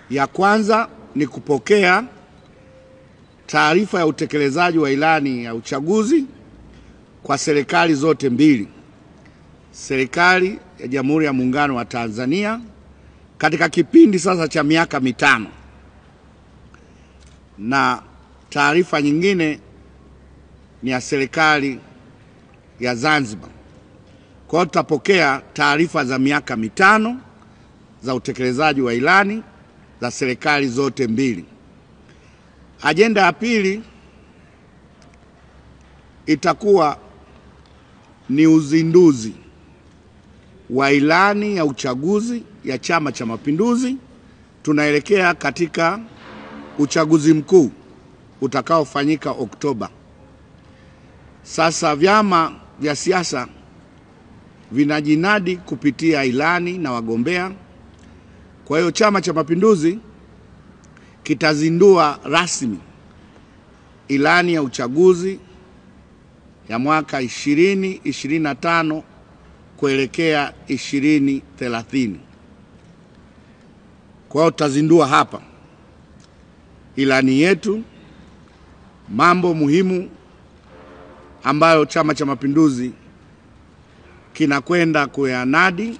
Ya kwanza ni kupokea taarifa ya utekelezaji wa ilani ya uchaguzi kwa serikali zote mbili, serikali ya Jamhuri ya Muungano wa Tanzania katika kipindi sasa cha miaka mitano, na taarifa nyingine ni ya serikali ya Zanzibar. Kwa hiyo tutapokea taarifa za miaka mitano za utekelezaji wa ilani za serikali zote mbili. Ajenda ya pili itakuwa ni uzinduzi wa ilani ya uchaguzi ya Chama cha Mapinduzi. Tunaelekea katika uchaguzi mkuu utakaofanyika Oktoba. Sasa vyama vya siasa vinajinadi kupitia ilani na wagombea. Kwa hiyo Chama cha Mapinduzi kitazindua rasmi ilani ya uchaguzi ya mwaka 2025 kuelekea 2030. Kwa hiyo tutazindua hapa ilani yetu, mambo muhimu ambayo Chama cha Mapinduzi kinakwenda kuyanadi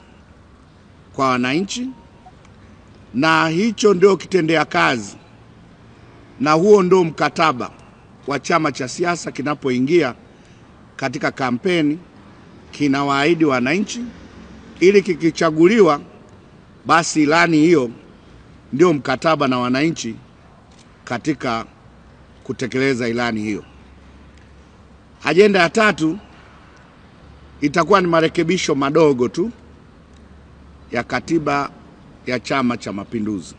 kwa wananchi, na hicho ndio kitendea kazi, na huo ndio mkataba wa chama cha siasa kinapoingia katika kampeni. Kinawaahidi wananchi, ili kikichaguliwa basi ilani hiyo ndio mkataba na wananchi katika kutekeleza ilani hiyo. Ajenda ya tatu itakuwa ni marekebisho madogo tu ya katiba ya Chama cha Mapinduzi.